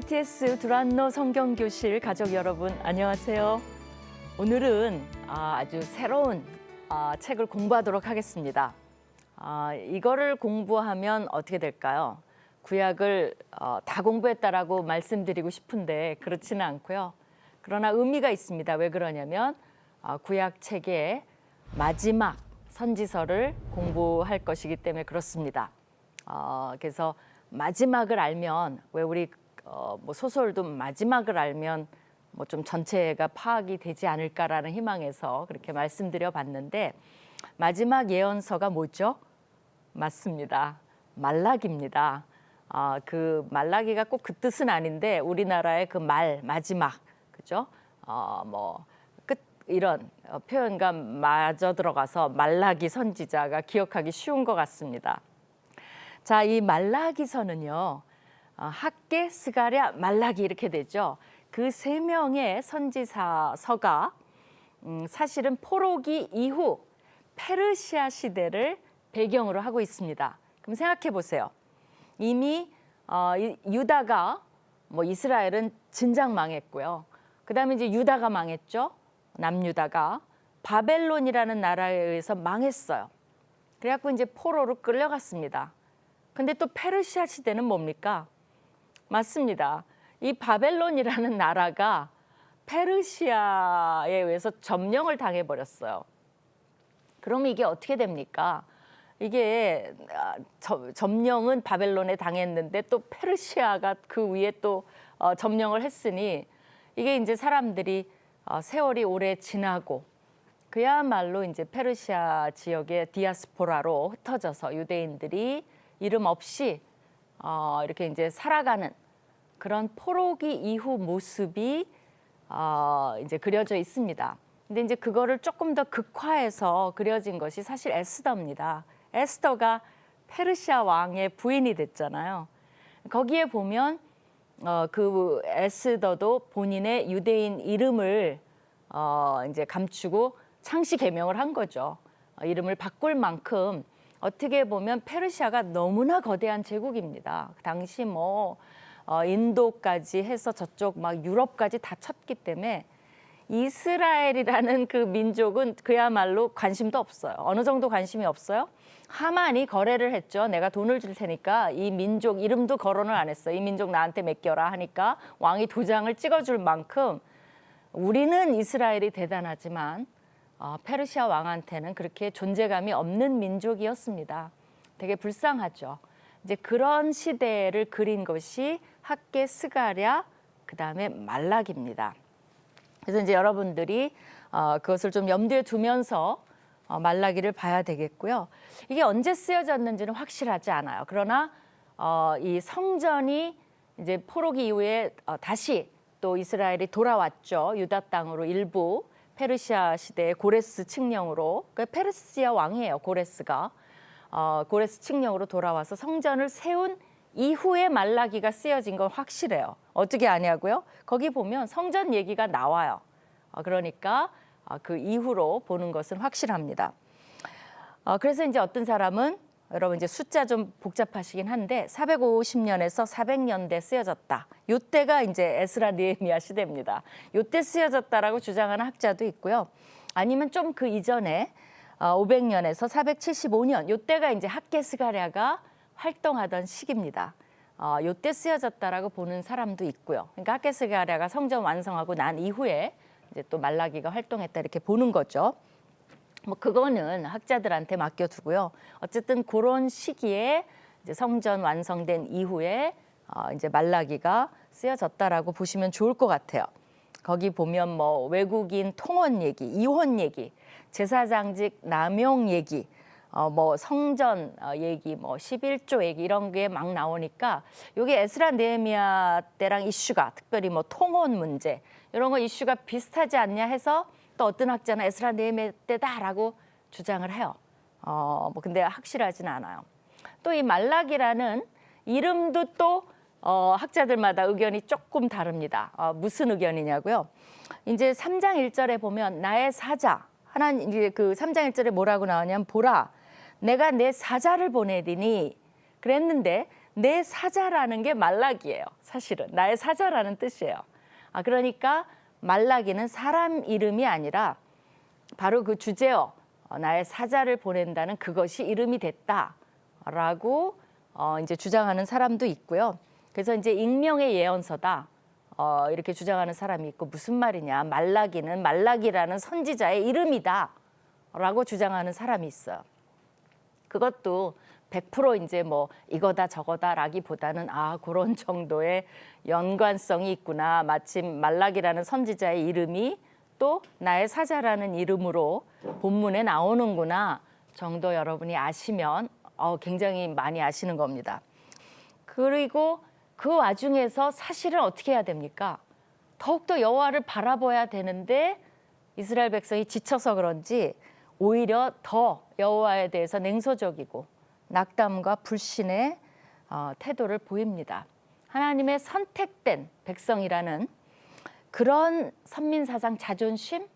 LTS 두란노 성경교실 가족 여러분 안녕하세요. 오늘은 아주 새로운 책을 공부하도록 하겠습니다. 이거를 공부하면 어떻게 될까요? 구약을 다 공부했다라고 말씀드리고 싶은데 그렇지는 않고요. 그러나 의미가 있습니다. 왜 그러냐면 구약 책의 마지막 선지서를 공부할 것이기 때문에 그렇습니다. 그래서 마지막을 알면 왜 우리 뭐 소설도 마지막을 알면 뭐 좀 전체가 파악이 되지 않을까라는 희망에서 그렇게 말씀드려 봤는데 마지막 예언서가 뭐죠? 맞습니다. 말라기입니다. 그 말라기가 꼭 그 뜻은 아닌데 우리나라의 그 마지막 그죠? 뭐 끝 이런 표현과 마저 들어가서 말라기 선지자가 기억하기 쉬운 것 같습니다. 자, 이 말라기서는요. 학개, 스가랴, 말라기 이렇게 되죠. 그 세 명의 선지서가 사실은 포로기 이후 페르시아 시대를 배경으로 하고 있습니다. 그럼 생각해 보세요. 이미 유다가 뭐 이스라엘은 진작 망했고요. 그다음에 이제 유다가 망했죠. 남유다가 바벨론이라는 나라에 의해서 망했어요. 그래갖고 이제 포로로 끌려갔습니다. 근데 또 페르시아 시대는 뭡니까? 맞습니다. 이 바벨론이라는 나라가 페르시아에 의해서 점령을 당해버렸어요. 그럼 이게 어떻게 됩니까? 이게 점령은 바벨론에 당했는데 또 페르시아가 그 위에 또 점령을 했으니 이게 이제 사람들이 세월이 오래 지나고 그야말로 이제 페르시아 지역의 디아스포라로 흩어져서 유대인들이 이름 없이 이렇게 이제 살아가는 그런 포로기 이후 모습이 이제 그려져 있습니다. 근데 이제 그거를 조금 더 극화해서 그려진 것이 사실 에스더입니다. 에스더가 페르시아 왕의 부인이 됐잖아요. 거기에 보면 그 에스더도 본인의 유대인 이름을 이제 감추고 창씨 개명을 한 거죠. 이름을 바꿀 만큼 어떻게 보면 페르시아가 너무나 거대한 제국입니다. 그 당시 뭐 인도까지 해서 저쪽 막 유럽까지 다 쳤기 때문에 이스라엘이라는 그 민족은 그야말로 관심도 없어요. 어느 정도 관심이 없어요? 하만이 거래를 했죠. 내가 돈을 줄 테니까 이 민족 이름도 거론을 안 했어요. 이 민족 나한테 맡겨라 하니까 왕이 도장을 찍어줄 만큼 우리는 이스라엘이 대단하지만 페르시아 왕한테는 그렇게 존재감이 없는 민족이었습니다. 되게 불쌍하죠. 이제 그런 시대를 그린 것이 학개, 스가랴, 그다음에 말라기입니다. 그래서 이제 여러분들이 그것을 좀 염두에 두면서 말라기를 봐야 되겠고요. 이게 언제 쓰여졌는지는 확실하지 않아요. 그러나 이 성전이 이제 포로기 이후에 다시 또 이스라엘이 돌아왔죠. 유다 땅으로 일부 페르시아 시대의 고레스 칙령으로 그 페르시아 왕이에요. 고레스가 고레스 칙령으로 돌아와서 성전을 세운 이후에 말라기가 쓰여진 건 확실해요. 어떻게 아냐고요? 거기 보면 성전 얘기가 나와요. 그러니까 그 이후로 보는 것은 확실합니다. 그래서 이제 어떤 사람은 여러분 이제 숫자 좀 복잡하시긴 한데 450년에서 400년대 쓰여졌다. 이때가 이제 에스라 느헤미야 시대입니다. 이때 쓰여졌다라고 주장하는 학자도 있고요. 아니면 좀 그 이전에 500년에서 475년 이때가 이제 학개 스가랴가 활동하던 시기입니다. 이때 쓰여졌다라고 보는 사람도 있고요. 그러니까 학개 스가랴가 성전 완성하고 난 이후에 이제 또 말라기가 활동했다 이렇게 보는 거죠. 뭐 그거는 학자들한테 맡겨두고요. 어쨌든 그런 시기에 이제 성전 완성된 이후에 이제 말라기가 쓰여졌다라고 보시면 좋을 것 같아요. 거기 보면 뭐 외국인 통원 얘기, 이혼 얘기, 제사장직 남용 얘기, 뭐 성전 얘기, 뭐 11조 얘기 이런 게 막 나오니까 이게 에스라 느헤미야 때랑 이슈가 특별히 뭐 통혼 문제 이런 거 이슈가 비슷하지 않냐 해서 또 어떤 학자는 에스라 느헤미야 때다라고 주장을 해요. 뭐 근데 확실하지는 않아요. 또 이 말라기라는 이름도 또 학자들마다 의견이 조금 다릅니다. 무슨 의견이냐고요? 이제 3장 1절에 보면 나의 사자 하나님 이제 그 3장 1절에 뭐라고 나오냐면 보라 내가 내 사자를 보내리니 그랬는데 내 사자라는 게 말라기예요. 사실은 나의 사자라는 뜻이에요. 그러니까 말라기는 사람 이름이 아니라 바로 그 주제어 나의 사자를 보낸다는 그것이 이름이 됐다라고 이제 주장하는 사람도 있고요. 그래서 이제 익명의 예언서다 이렇게 주장하는 사람이 있고, 무슨 말이냐, 말라기는 말라기라는 선지자의 이름이다라고 주장하는 사람이 있어요. 그것도 100% 이제 뭐 이거다 저거다라기보다는 그런 정도의 연관성이 있구나. 마침 말라기라는 선지자의 이름이 또 나의 사자라는 이름으로 본문에 나오는구나 정도 여러분이 아시면 굉장히 많이 아시는 겁니다. 그리고 그 와중에서 사실은 어떻게 해야 됩니까? 더욱더 여호와를 바라봐야 되는데 이스라엘 백성이 지쳐서 그런지 오히려 더 여호와에 대해서 냉소적이고 낙담과 불신의 태도를 보입니다. 하나님의 선택된 백성이라는 그런 선민사상 자존심,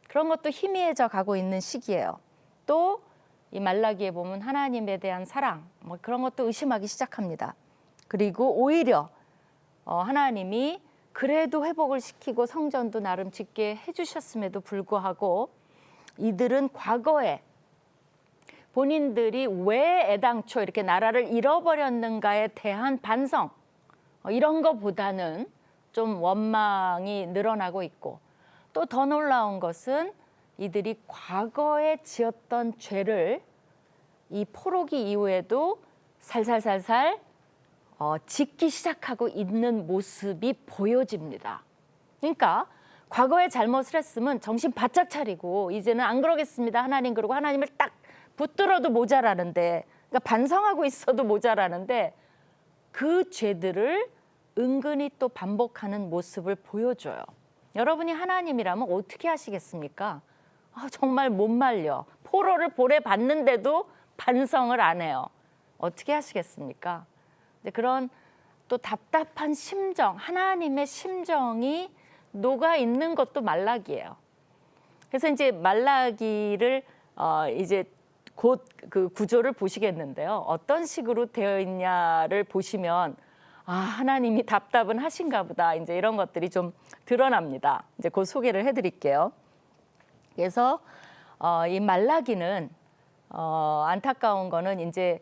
그런 것도 희미해져 가고 있는 시기예요. 또 이 말라기에 보면 하나님에 대한 사랑, 그런 것도 의심하기 시작합니다. 그리고 오히려 하나님이 그래도 회복을 시키고 성전도 나름 짓게 해주셨음에도 불구하고 이들은 과거에 본인들이 왜 애당초 이렇게 나라를 잃어버렸는가에 대한 반성, 이런 것보다는 좀 원망이 늘어나고 있고, 또 더 놀라운 것은 이들이 과거에 지었던 죄를 이 포로기 이후에도 살살살살 짓기 시작하고 있는 모습이 보여집니다. 그러니까 과거에 잘못을 했으면 정신 바짝 차리고 이제는 안 그러겠습니다 하나님, 그러고 하나님을 딱 붙들어도 모자라는데, 그러니까 반성하고 있어도 모자라는데 그 죄들을 은근히 또 반복하는 모습을 보여줘요. 여러분이 하나님이라면 어떻게 하시겠습니까? 정말 못 말려. 포로를 보내 봤는데도 반성을 안 해요. 어떻게 하시겠습니까? 그런 또 답답한 심정, 하나님의 심정이 녹아 있는 것도 말라기예요. 그래서 이제 말라기를 이제 곧 그 구조를 보시겠는데요. 어떤 식으로 되어 있냐를 보시면 하나님이 답답은 하신가 보다, 이제 이런 것들이 좀 드러납니다. 이제 그 소개를 해드릴게요. 그래서 이 말라기는 안타까운 거는 이제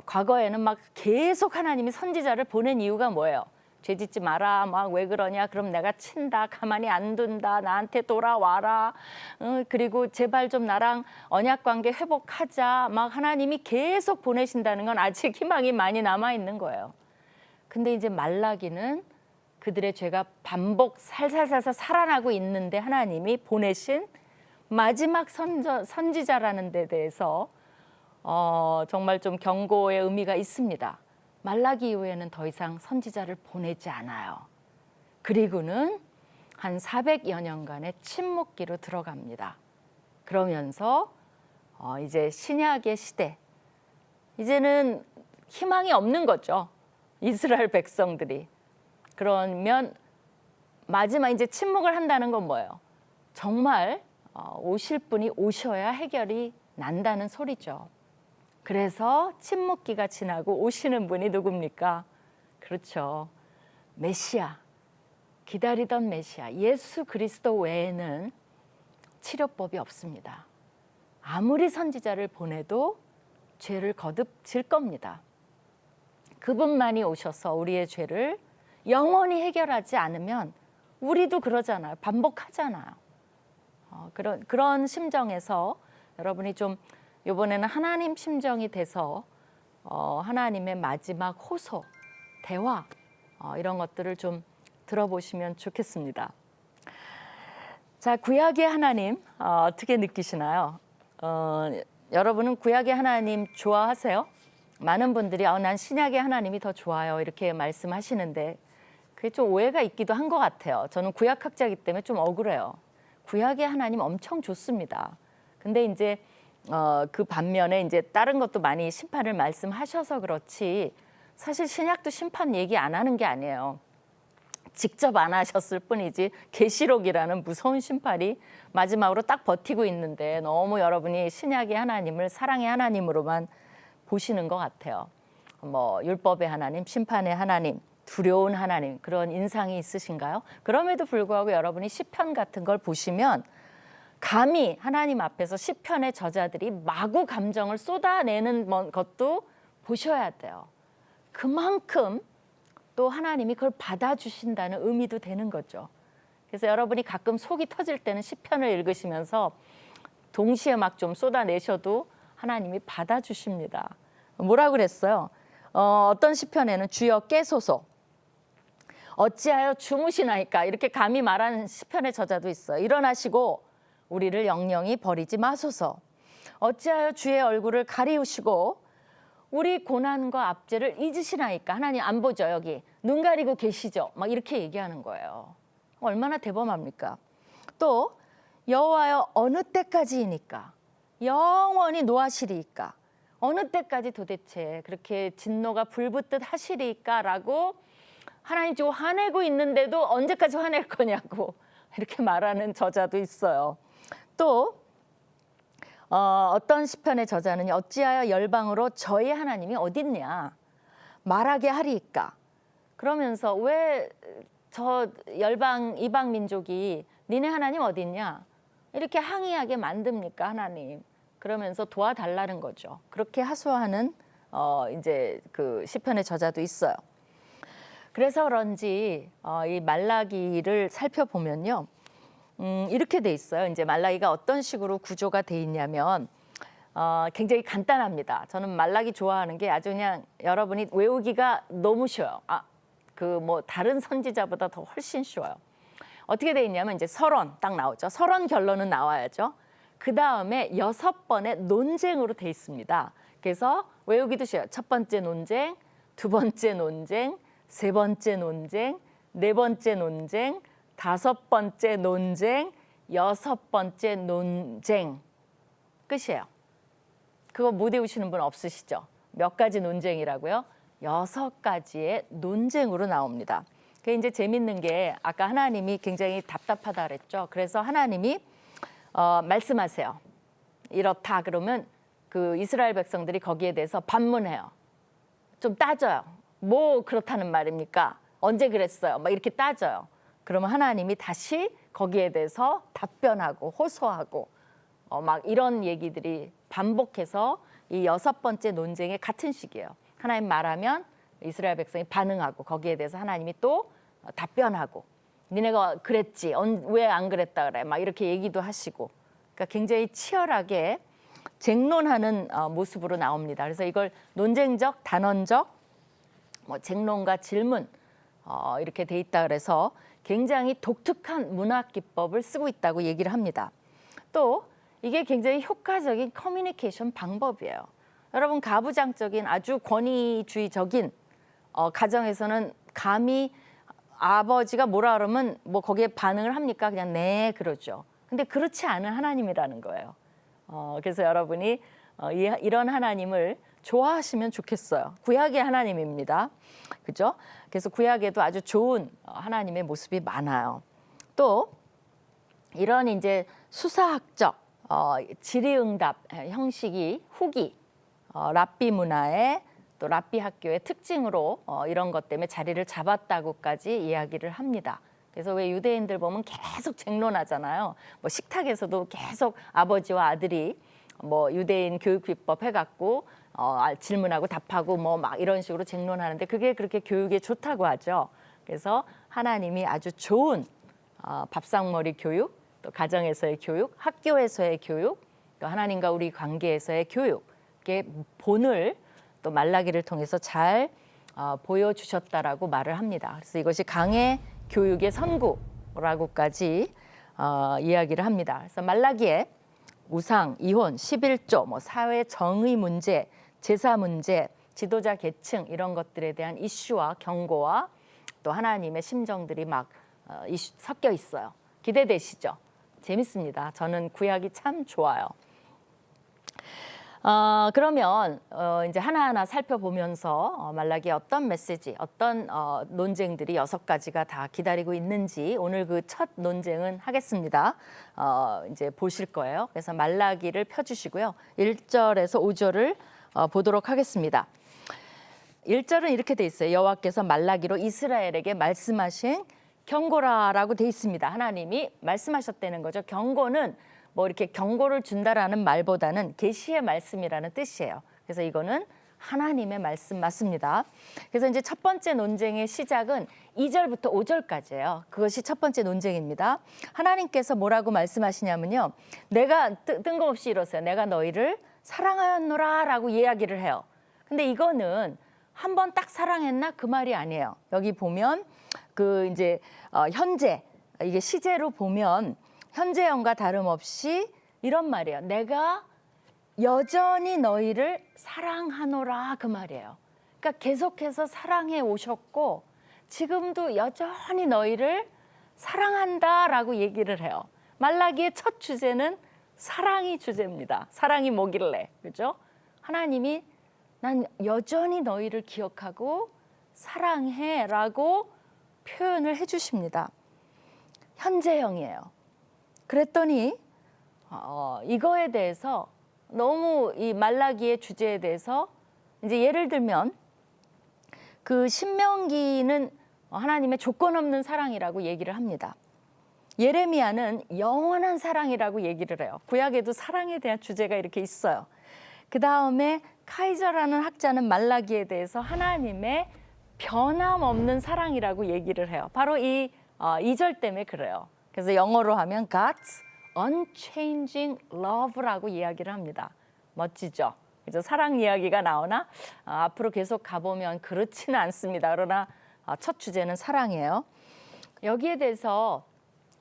과거에는 막 계속 하나님이 선지자를 보낸 이유가 뭐예요? 죄 짓지 마라, 막 왜 그러냐, 그럼 내가 친다, 가만히 안 둔다, 나한테 돌아와라, 그리고 제발 좀 나랑 언약 관계 회복하자, 막 하나님이 계속 보내신다는 건 아직 희망이 많이 남아 있는 거예요. 근데 이제 말라기는 그들의 죄가 반복 살살살살 살아나고 있는데 하나님이 보내신 마지막 선지자라는 데 대해서 정말 좀 경고의 의미가 있습니다. 말라기 이후에는 더 이상 선지자를 보내지 않아요. 그리고는 한 400여 년간의 침묵기로 들어갑니다. 그러면서 이제 신약의 시대, 이제는 희망이 없는 거죠. 이스라엘 백성들이. 그러면 마지막 이제 침묵을 한다는 건 뭐예요? 정말 오실 분이 오셔야 해결이 난다는 소리죠. 그래서 침묵기가 지나고 오시는 분이 누굽니까? 그렇죠. 메시아, 기다리던 메시아, 예수 그리스도 외에는 치료법이 없습니다. 아무리 선지자를 보내도 죄를 거듭질 겁니다. 그분만이 오셔서 우리의 죄를 영원히 해결하지 않으면 우리도 그러잖아요. 반복하잖아요. 그런 심정에서 여러분이 좀 이번에는 하나님 심정이 돼서 하나님의 마지막 호소, 대화, 이런 것들을 좀 들어보시면 좋겠습니다. 자, 구약의 하나님 어떻게 느끼시나요? 여러분은 구약의 하나님 좋아하세요? 많은 분들이 난 신약의 하나님이 더 좋아요 이렇게 말씀하시는데 그게 좀 오해가 있기도 한 것 같아요. 저는 구약학자이기 때문에 좀 억울해요. 구약의 하나님 엄청 좋습니다. 근데 이제 그 반면에 이제 다른 것도 많이 심판을 말씀하셔서 그렇지 사실 신약도 심판 얘기 안 하는 게 아니에요. 직접 안 하셨을 뿐이지 계시록이라는 무서운 심판이 마지막으로 딱 버티고 있는데 너무 여러분이 신약의 하나님을 사랑의 하나님으로만 보시는 것 같아요. 뭐 율법의 하나님, 심판의 하나님, 두려운 하나님 그런 인상이 있으신가요? 그럼에도 불구하고 여러분이 시편 같은 걸 보시면 감히 하나님 앞에서 시편의 저자들이 마구 감정을 쏟아내는 것도 보셔야 돼요. 그만큼 또 하나님이 그걸 받아주신다는 의미도 되는 거죠. 그래서 여러분이 가끔 속이 터질 때는 시편을 읽으시면서 동시에 막 좀 쏟아내셔도 하나님이 받아주십니다. 뭐라 그랬어요? 어떤 시편에는 주여 깨소서 어찌하여 주무시나이까 이렇게 감히 말하는 시편의 저자도 있어요. 일어나시고 우리를 영영히 버리지 마소서. 어찌하여 주의 얼굴을 가리우시고 우리 고난과 압제를 잊으시나이까. 하나님 안 보죠 여기. 눈 가리고 계시죠. 막 이렇게 얘기하는 거예요. 얼마나 대범합니까? 또 여호와여 어느 때까지이니까 영원히 노하시리이까. 어느 때까지 도대체 그렇게 진노가 불붙듯 하시리이까 라고 하나님 지금 화내고 있는데도 언제까지 화낼 거냐고 이렇게 말하는 저자도 있어요. 또 어떤 시편의 저자는 어찌하여 열방으로 저희 하나님이 어딨냐 말하게 하리이까. 그러면서 왜 저 열방 이방 민족이 니네 하나님 어딨냐 이렇게 항의하게 만듭니까 하나님. 그러면서 도와달라는 거죠. 그렇게 하소하는 이제 그 시편의 저자도 있어요. 그래서 그런지 이 말라기를 살펴보면요. 이렇게 돼 있어요. 이제 말라기가 어떤 식으로 구조가 돼 있냐면 굉장히 간단합니다. 저는 말라기 좋아하는 게 아주 그냥 여러분이 외우기가 너무 쉬워요. 그 뭐 다른 선지자보다 더 훨씬 쉬워요. 어떻게 돼 있냐면 이제 서론 딱 나오죠. 서론 결론은 나와야죠. 그 다음에 6번의 논쟁으로 돼 있습니다. 그래서 외우기도 쉬워요. 첫 번째 논쟁, 두 번째 논쟁, 세 번째 논쟁, 네 번째 논쟁, 다섯 번째 논쟁, 여섯 번째 논쟁. 끝이에요. 그거 못 외우시는 분 없으시죠? 몇 가지 논쟁이라고요? 6가지의 논쟁으로 나옵니다. 그게 이제 재밌는 게 아까 하나님이 굉장히 답답하다 그랬죠. 그래서 하나님이 말씀하세요. 이렇다 그러면 그 이스라엘 백성들이 거기에 대해서 반문해요. 좀 따져요. 뭐 그렇다는 말입니까? 언제 그랬어요? 막 이렇게 따져요. 그러면 하나님이 다시 거기에 대해서 답변하고 호소하고 막 이런 얘기들이 반복해서 이 6번째 논쟁의 같은 시기예요. 하나님 말하면 이스라엘 백성이 반응하고 거기에 대해서 하나님이 또 답변하고 니네가 그랬지 왜 안 그랬다 그래 막 이렇게 얘기도 하시고 그러니까 굉장히 치열하게 쟁론하는 모습으로 나옵니다. 그래서 이걸 논쟁적, 단언적, 뭐 쟁론과 질문 이렇게 돼 있다 그래서 굉장히 독특한 문학 기법을 쓰고 있다고 얘기를 합니다. 또 이게 굉장히 효과적인 커뮤니케이션 방법이에요. 여러분 가부장적인 아주 권위주의적인 가정에서는 감히 아버지가 뭐라 그러면 뭐 거기에 반응을 합니까? 그냥 네 그러죠. 근데 그렇지 않은 하나님이라는 거예요. 그래서 여러분이 이런 하나님을 좋아하시면 좋겠어요. 구약의 하나님입니다. 그죠? 그래서 구약에도 아주 좋은 하나님의 모습이 많아요. 또 이런 이제 수사학적 질의응답 형식이 후기 랍비 문화의 또 랍비 학교의 특징으로 이런 것 때문에 자리를 잡았다고까지 이야기를 합니다. 그래서 왜 유대인들 보면 계속 쟁론하잖아요. 뭐 식탁에서도 계속 아버지와 아들이 뭐 유대인 교육 비법 해갖고 질문하고 답하고 뭐 막 이런 식으로 쟁론하는데 그게 그렇게 교육에 좋다고 하죠. 그래서 하나님이 아주 좋은 밥상머리 교육, 또 가정에서의 교육, 학교에서의 교육, 또 하나님과 우리 관계에서의 교육의 본을 또 말라기를 통해서 잘 보여주셨다라고 말을 합니다. 그래서 이것이 강의 교육의 선구라고까지 이야기를 합니다. 그래서 말라기에 우상, 이혼, 11조, 뭐 사회 정의 문제, 제사 문제, 지도자 계층 이런 것들에 대한 이슈와 경고와 또 하나님의 심정들이 막 섞여 있어요. 기대되시죠? 재밌습니다. 저는 구약이 참 좋아요. 그러면 이제 하나하나 살펴보면서 말라기의 어떤 메시지, 어떤 논쟁들이 6가지가 다 기다리고 있는지 오늘 그 첫 논쟁은 하겠습니다. 이제 보실 거예요. 그래서 말라기를 펴주시고요. 1절에서 5절을 보도록 하겠습니다. 1절은 이렇게 돼 있어요. 여호와께서 말라기로 이스라엘에게 말씀하신 경고라라고 돼 있습니다. 하나님이 말씀하셨다는 거죠. 경고는 뭐 이렇게 경고를 준다라는 말보다는 계시의 말씀이라는 뜻이에요. 그래서 이거는 하나님의 말씀 맞습니다. 그래서 이제 첫 번째 논쟁의 시작은 2절부터 5절까지예요. 그것이 첫 번째 논쟁입니다. 하나님께서 뭐라고 말씀하시냐면요. 내가 뜬금없이 이러세요. 내가 너희를 사랑하였노라라고 이야기를 해요. 근데 이거는 한 번 딱 사랑했나 그 말이 아니에요. 여기 보면 그 이제 현재 이게 시제로 보면 현재형과 다름없이 이런 말이에요. 내가 여전히 너희를 사랑하노라 그 말이에요. 그러니까 계속해서 사랑해 오셨고 지금도 여전히 너희를 사랑한다라고 얘기를 해요. 말라기의 첫 주제는 사랑이 주제입니다. 사랑이 뭐길래, 그죠? 하나님이 난 여전히 너희를 기억하고 사랑해라고 표현을 해주십니다. 현재형이에요. 그랬더니 이거에 대해서 너무 이 말라기의 주제에 대해서 이제 예를 들면 그 신명기는 하나님의 조건 없는 사랑이라고 얘기를 합니다. 예레미야는 영원한 사랑이라고 얘기를 해요. 구약에도 사랑에 대한 주제가 이렇게 있어요. 그 다음에 카이저라는 학자는 말라기에 대해서 하나님의 변함없는 사랑이라고 얘기를 해요. 바로 이 2절 때문에 그래요. 그래서 영어로 하면 God's unchanging love라고 이야기를 합니다. 멋지죠? 그래서 사랑 이야기가 나오나 앞으로 계속 가보면 그렇지는 않습니다. 그러나 첫 주제는 사랑이에요. 여기에 대해서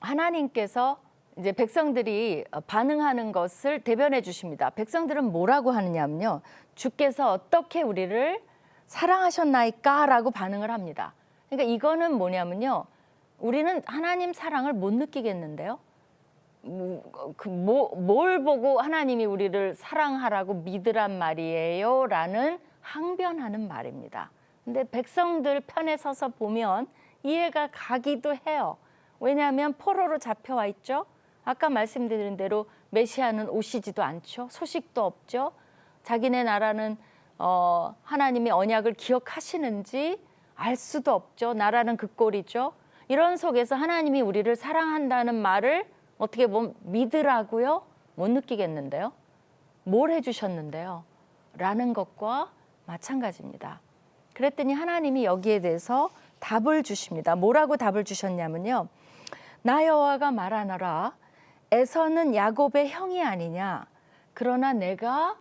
하나님께서 이제 백성들이 반응하는 것을 대변해 주십니다. 백성들은 뭐라고 하느냐면요. 주께서 어떻게 우리를 사랑하셨나이까? 라고 반응을 합니다. 그러니까 이거는 뭐냐면요. 우리는 하나님 사랑을 못 느끼겠는데요. 뭘 보고 하나님이 우리를 사랑하라고 믿으란 말이에요? 라는 항변하는 말입니다. 근데 백성들 편에 서서 보면 이해가 가기도 해요. 왜냐하면 포로로 잡혀와 있죠. 아까 말씀드린 대로 메시아는 오시지도 않죠. 소식도 없죠. 자기네 나라는 하나님의 언약을 기억하시는지 알 수도 없죠. 나라는 그 꼴이죠. 이런 속에서 하나님이 우리를 사랑한다는 말을 어떻게 보면 믿으라고요? 못 느끼겠는데요. 뭘 해주셨는데요? 라는 것과 마찬가지입니다. 그랬더니 하나님이 여기에 대해서 답을 주십니다. 뭐라고 답을 주셨냐면요. 나 여호와가 말하노라. 에서는 야곱의 형이 아니냐. 그러나 내가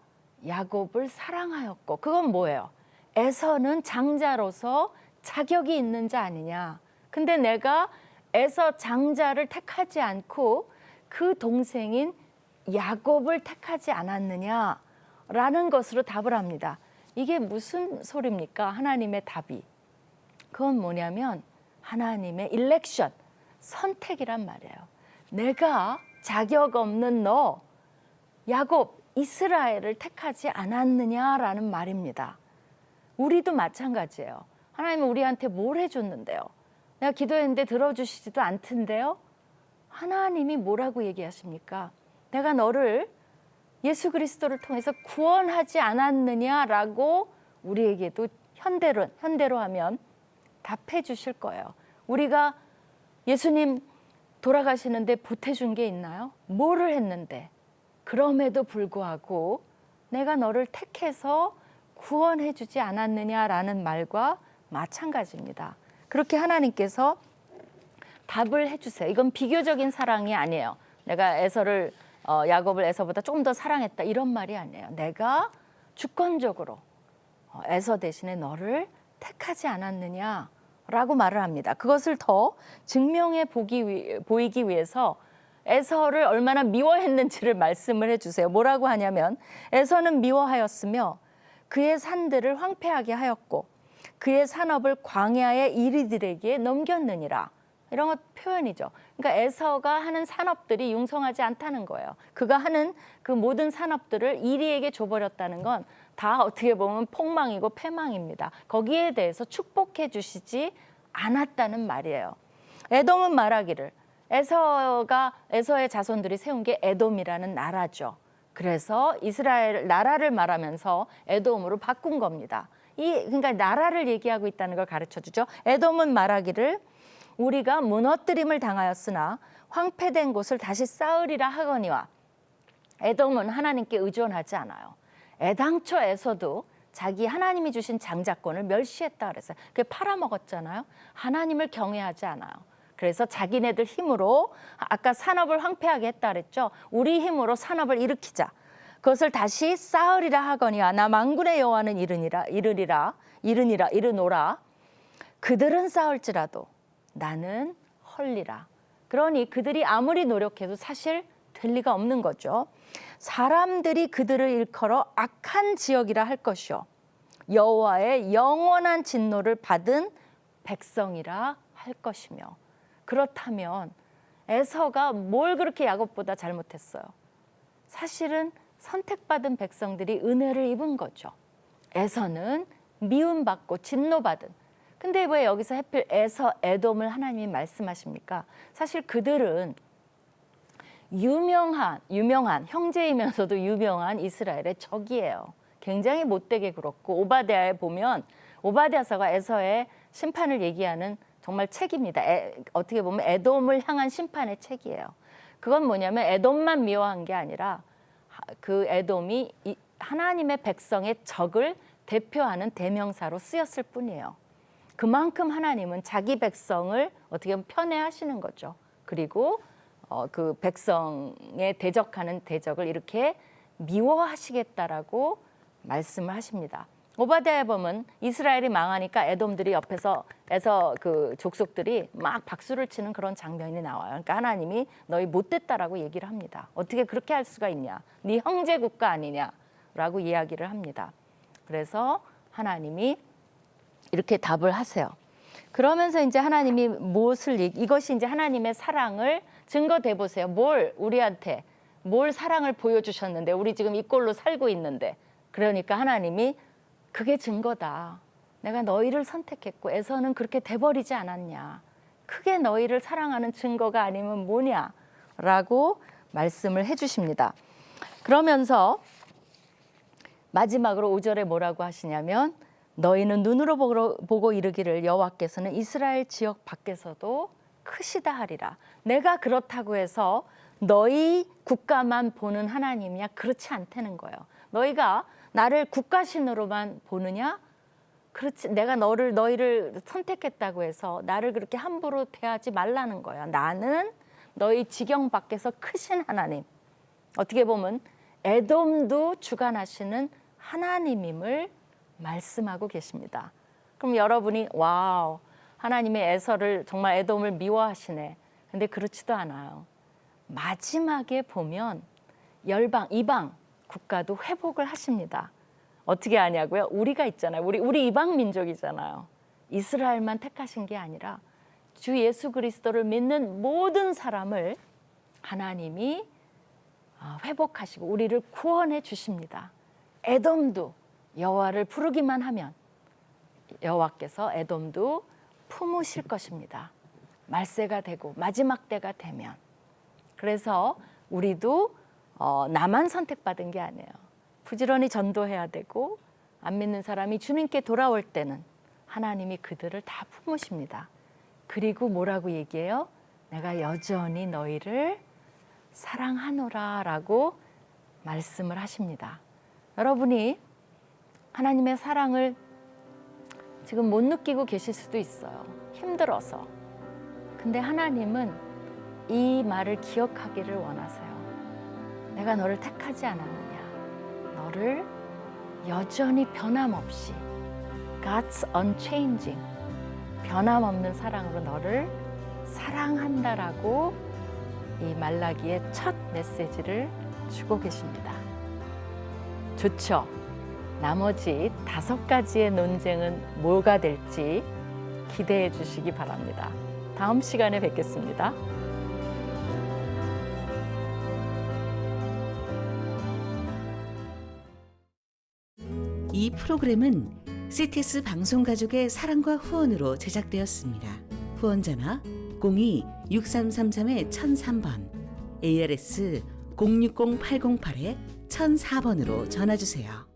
야곱을 사랑하였고. 그건 뭐예요? 에서는 장자로서 자격이 있는 자 아니냐. 근데 내가 에서 장자를 택하지 않고 그 동생인 야곱을 택하지 않았느냐라는 것으로 답을 합니다. 이게 무슨 소리입니까? 하나님의 답이. 그건 뭐냐면 하나님의 일렉션, 선택이란 말이에요. 내가 자격 없는 너, 야곱, 이스라엘을 택하지 않았느냐라는 말입니다. 우리도 마찬가지예요. 하나님은 우리한테 뭘 해줬는데요? 내가 기도했는데 들어주시지도 않던데요. 하나님이 뭐라고 얘기하십니까? 내가 너를 예수 그리스도를 통해서 구원하지 않았느냐라고 우리에게도 현대로 하면 답해 주실 거예요. 우리가 예수님 돌아가시는데 보태준 게 있나요? 뭐를 했는데? 그럼에도 불구하고 내가 너를 택해서 구원해 주지 않았느냐라는 말과 마찬가지입니다. 그렇게 하나님께서 답을 해주세요. 이건 비교적인 사랑이 아니에요. 내가 야곱을 에서보다 조금 더 사랑했다 이런 말이 아니에요. 내가 주권적으로 에서 대신에 너를 택하지 않았느냐라고 말을 합니다. 그것을 더 증명해 보이기 위해서 에서를 얼마나 미워했는지를 말씀을 해주세요. 뭐라고 하냐면 에서는 미워하였으며 그의 산들을 황폐하게 하였고 그의 산업을 광야의 이리들에게 넘겼느니라. 이런 것 표현이죠. 그러니까 에서가 하는 산업들이 융성하지 않다는 거예요. 그가 하는 그 모든 산업들을 이리에게 줘버렸다는 건 다 어떻게 보면 폭망이고 패망입니다. 거기에 대해서 축복해 주시지 않았다는 말이에요. 에돔은 말하기를 에서의 자손들이 세운 게 에돔이라는 나라죠. 그래서 이스라엘 나라를 말하면서 에돔으로 바꾼 겁니다. 그러니까 나라를 얘기하고 있다는 걸 가르쳐 주죠. 에돔은 말하기를 우리가 무너뜨림을 당하였으나 황폐된 곳을 다시 쌓으리라 하거니와. 에돔은 하나님께 의존하지 않아요. 애당초에서도 자기 하나님이 주신 장자권을 멸시했다 그랬어요. 그게 팔아먹었잖아요. 하나님을 경외하지 않아요. 그래서 자기네들 힘으로 아까 산업을 황폐하게 했다 그랬죠. 우리 힘으로 산업을 일으키자. 그것을 다시 쌓으리라 하거니와 나 만군의 여호와는 이르노라. 그들은 쌓을지라도 나는 헐리라. 그러니 그들이 아무리 노력해도 사실 될 리가 없는 거죠. 사람들이 그들을 일컬어 악한 지역이라 할 것이요 여호와의 영원한 진노를 받은 백성이라 할 것이며. 그렇다면 에서가 뭘 그렇게 야곱보다 잘못했어요? 사실은 선택받은 백성들이 은혜를 입은 거죠. 에서는 미움받고 진노받은. 근데 왜 여기서 하필 에서 에돔을 하나님이 말씀하십니까? 사실 그들은 유명한 형제이면서도 유명한 이스라엘의 적이에요. 굉장히 못되게 굴었고 오바댜에 보면 오바댜서가 에서의 심판을 얘기하는 정말 책입니다. 어떻게 보면 에돔을 향한 심판의 책이에요. 그건 뭐냐면 에돔만 미워한 게 아니라 그 에돔이 하나님의 백성의 적을 대표하는 대명사로 쓰였을 뿐이에요. 그만큼 하나님은 자기 백성을 어떻게 보면 편애하시는 거죠. 그리고 그 백성에 대적하는 대적을 이렇게 미워하시겠다라고 말씀을 하십니다. 오바댜에 보면 이스라엘이 망하니까 에돔들이 옆에서 그 족속들이 막 박수를 치는 그런 장면이 나와요. 그러니까 하나님이 너희 못됐다라고 얘기를 합니다. 어떻게 그렇게 할 수가 있냐? 네 형제 국가 아니냐라고 이야기를 합니다. 그래서 하나님이 이렇게 답을 하세요. 그러면서 이제 하나님이 이것이 이제 하나님의 사랑을 증거돼 보세요. 우리한테 뭘 사랑을 보여주셨는데 우리 지금 이 꼴로 살고 있는데. 그러니까 하나님이 그게 증거다. 내가 너희를 선택했고 에서는 그렇게 돼버리지 않았냐. 크게 너희를 사랑하는 증거가 아니면 뭐냐 라고 말씀을 해주십니다. 그러면서 마지막으로 5절에 뭐라고 하시냐면 너희는 눈으로 보고 이르기를 여호와께서는 이스라엘 지역 밖에서도 크시다 하리라. 내가 그렇다고 해서 너희 국가만 보는 하나님이냐? 그렇지 않다는 거예요. 너희가 나를 국가신으로만 보느냐? 그렇지. 내가 너희를 선택했다고 해서 나를 그렇게 함부로 대하지 말라는 거야. 나는 너희 지경 밖에서 크신 하나님. 어떻게 보면 에돔도 주관하시는 하나님임을 말씀하고 계십니다. 그럼 여러분이 와우, 하나님의 에서를 정말 에돔을 미워하시네. 근데 그렇지도 않아요. 마지막에 보면 이방 국가도 회복을 하십니다. 어떻게 하냐고요? 우리가 있잖아요. 우리 이방 민족이잖아요. 이스라엘만 택하신 게 아니라 주 예수 그리스도를 믿는 모든 사람을 하나님이 회복하시고 우리를 구원해 주십니다. 에돔도 여호와를 부르기만 하면 여호와께서 에돔도 품으실 것입니다. 말세가 되고 마지막 때가 되면. 그래서 우리도 나만 선택받은 게 아니에요. 부지런히 전도해야 되고 안 믿는 사람이 주님께 돌아올 때는 하나님이 그들을 다 품으십니다. 그리고 뭐라고 얘기해요? 내가 여전히 너희를 사랑하노라 라고 말씀을 하십니다. 여러분이 하나님의 사랑을 지금 못 느끼고 계실 수도 있어요. 힘들어서. 근데 하나님은 이 말을 기억하기를 원하세요. 내가 너를 택하지 않았느냐. 너를 여전히 변함없이 God's unchanging, 변함없는 사랑으로 너를 사랑한다라고 이 말라기의 첫 메시지를 주고 계십니다. 좋죠? 나머지 5가지의 논쟁은 뭐가 될지 기대해 주시기 바랍니다. 다음 시간에 뵙겠습니다. 이 프로그램은 CTS 방송가족의 사랑과 후원으로 제작되었습니다. 후원전화 02-6333-1003번, ARS 060-808-1004번으로 전화주세요.